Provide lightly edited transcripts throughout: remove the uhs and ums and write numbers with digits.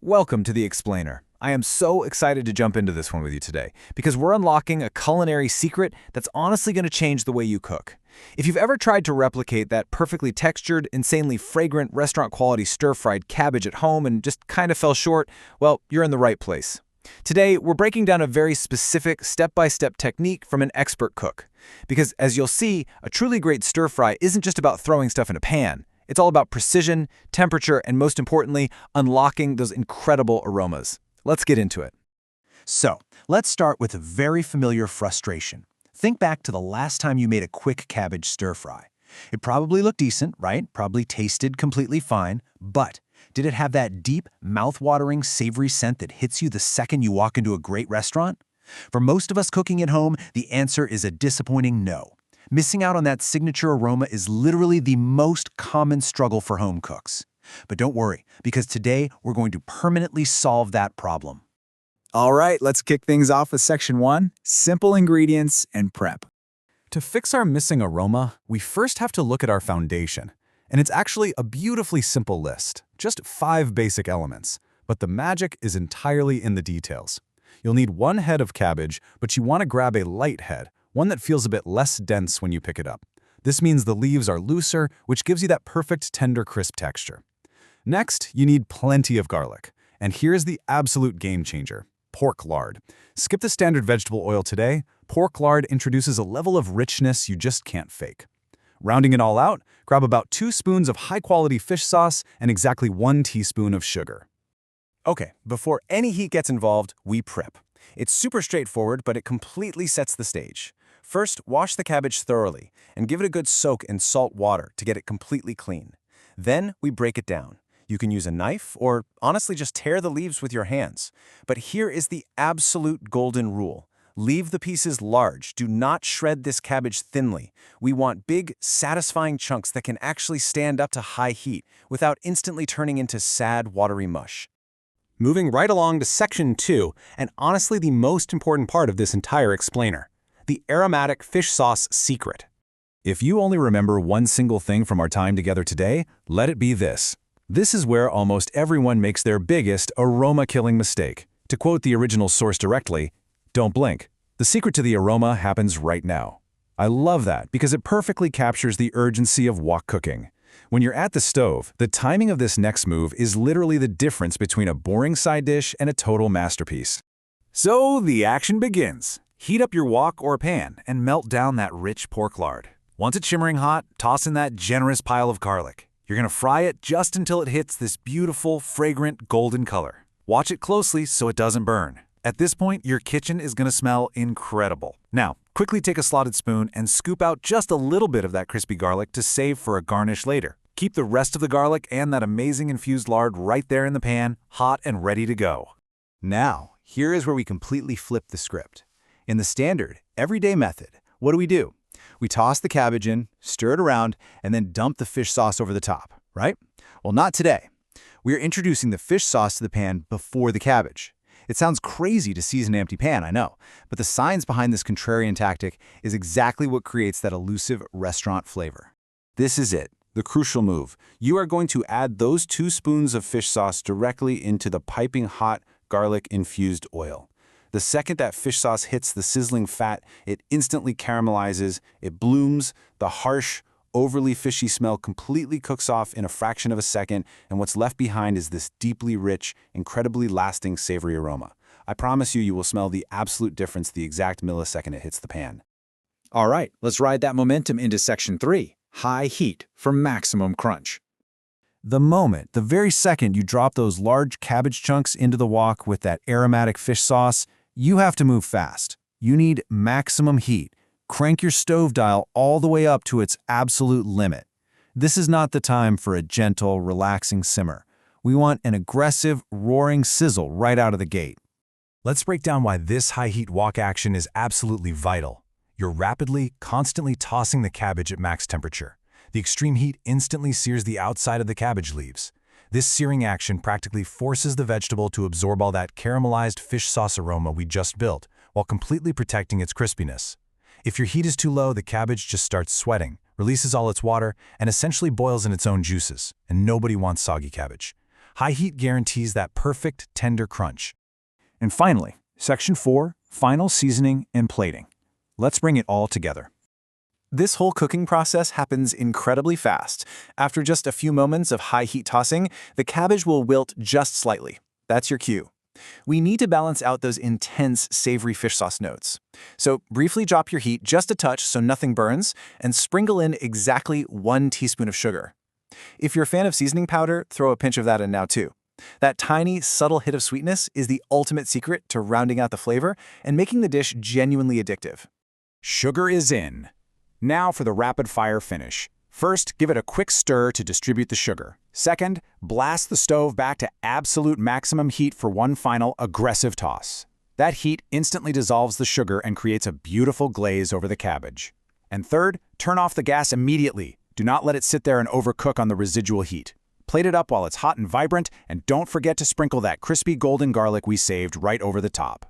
Welcome to The Explainer. I am so excited to jump into this one with you today because we're unlocking a culinary secret that's honestly going to change the way you cook. If you've ever tried to replicate that perfectly textured, insanely fragrant restaurant-quality stir-fried cabbage at home and just kind of fell short, well, you're in the right place. Today, we're breaking down a very specific step-by-step technique from an expert cook. Because as you'll see, a truly great stir-fry isn't just about throwing stuff in a pan. It's all about precision, temperature, and most importantly, unlocking those incredible aromas. Let's get into it. So, let's start with a very familiar frustration. Think back to the last time you made a quick cabbage stir-fry. It probably looked decent, right? Probably tasted completely fine, but did it have that deep, mouth-watering, savory scent that hits you the second you walk into a great restaurant? For most of us cooking at home, the answer is a disappointing no. Missing out on that signature aroma is literally the most common struggle for home cooks. But don't worry, because today we're going to permanently solve that problem. All right, let's kick things off with Section 1, Simple Ingredients and Prep. To fix our missing aroma, we first have to look at our foundation. And it's actually a beautifully simple list, just 5 basic elements. But the magic is entirely in the details. You'll need 1 head of cabbage, but you want to grab a light head, one that feels a bit less dense when you pick it up. This means the leaves are looser, which gives you that perfect tender, crisp texture. Next, you need plenty of garlic. And here's the absolute game changer: pork lard. Skip the standard vegetable oil today. Pork lard introduces a level of richness you just can't fake. Rounding it all out, grab about 2 spoons of high-quality fish sauce and exactly 1 teaspoon of sugar. Okay, before any heat gets involved, we prep. It's super straightforward, but it completely sets the stage. First, wash the cabbage thoroughly and give it a good soak in salt water to get it completely clean. Then we break it down. You can use a knife or honestly just tear the leaves with your hands. But here is the absolute golden rule. Leave the pieces large. Do not shred this cabbage thinly. We want big, satisfying chunks that can actually stand up to high heat without instantly turning into sad, watery mush. Moving right along to Section 2, and honestly the most important part of this entire explainer: the aromatic fish sauce secret. If you only remember one single thing from our time together today, let it be this. This is where almost everyone makes their biggest aroma-killing mistake. To quote the original source directly, "Don't blink. The secret to the aroma happens right now." I love that because it perfectly captures the urgency of wok cooking. When you're at the stove, the timing of this next move is literally the difference between a boring side dish and a total masterpiece. So the action begins. Heat up your wok or pan and melt down that rich pork lard. Once it's shimmering hot, toss in that generous pile of garlic. You're going to fry it just until it hits this beautiful, fragrant golden color. Watch it closely so it doesn't burn. At this point, your kitchen is going to smell incredible. Now, quickly take a slotted spoon and scoop out just a little bit of that crispy garlic to save for a garnish later. Keep the rest of the garlic and that amazing infused lard right there in the pan, hot and ready to go. Now, here is where we completely flip the script. In the standard, everyday method, what do? We toss the cabbage in, stir it around, and then dump the fish sauce over the top, right? Well, not today. We are introducing the fish sauce to the pan before the cabbage. It sounds crazy to season an empty pan, I know, but the science behind this contrarian tactic is exactly what creates that elusive restaurant flavor. This is it, the crucial move. You are going to add those 2 spoons of fish sauce directly into the piping hot garlic-infused oil. The second that fish sauce hits the sizzling fat, it instantly caramelizes, it blooms, the harsh, overly fishy smell completely cooks off in a fraction of a second, and what's left behind is this deeply rich, incredibly lasting savory aroma. I promise you will smell the absolute difference the exact millisecond it hits the pan. All right, let's ride that momentum into Section 3, High Heat for maximum crunch. The very second you drop those large cabbage chunks into the wok with that aromatic fish sauce, you have to move fast. You need maximum heat. Crank your stove dial all the way up to its absolute limit. This is not the time for a gentle, relaxing simmer. We want an aggressive, roaring sizzle right out of the gate. Let's break down why this high-heat wok action is absolutely vital. You're rapidly, constantly tossing the cabbage at max temperature. The extreme heat instantly sears the outside of the cabbage leaves. This searing action practically forces the vegetable to absorb all that caramelized fish sauce aroma we just built, while completely protecting its crispiness. If your heat is too low, the cabbage just starts sweating, releases all its water, and essentially boils in its own juices, and nobody wants soggy cabbage. High heat guarantees that perfect, tender crunch. And finally, Section 4, Final Seasoning and Plating. Let's bring it all together. This whole cooking process happens incredibly fast. After just a few moments of high heat tossing, the cabbage will wilt just slightly. That's your cue. We need to balance out those intense, savory fish sauce notes. So briefly drop your heat just a touch so nothing burns, and sprinkle in exactly 1 teaspoon of sugar. If you're a fan of seasoning powder, throw a pinch of that in now too. That tiny, subtle hit of sweetness is the ultimate secret to rounding out the flavor and making the dish genuinely addictive. Sugar is in. Now for the rapid-fire finish. First, give it a quick stir to distribute the sugar. Second, blast the stove back to absolute maximum heat for one final aggressive toss. That heat instantly dissolves the sugar and creates a beautiful glaze over the cabbage. And third, turn off the gas immediately. Do not let it sit there and overcook on the residual heat. Plate it up while it's hot and vibrant, and don't forget to sprinkle that crispy golden garlic we saved right over the top.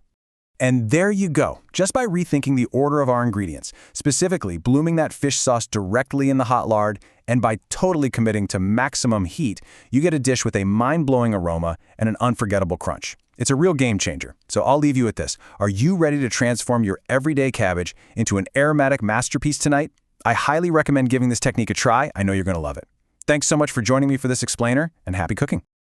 And there you go. Just by rethinking the order of our ingredients, specifically blooming that fish sauce directly in the hot lard, and by totally committing to maximum heat, you get a dish with a mind-blowing aroma and an unforgettable crunch. It's a real game changer. So I'll leave you with this. Are you ready to transform your everyday cabbage into an aromatic masterpiece tonight? I highly recommend giving this technique a try. I know you're going to love it. Thanks so much for joining me for this explainer, and happy cooking.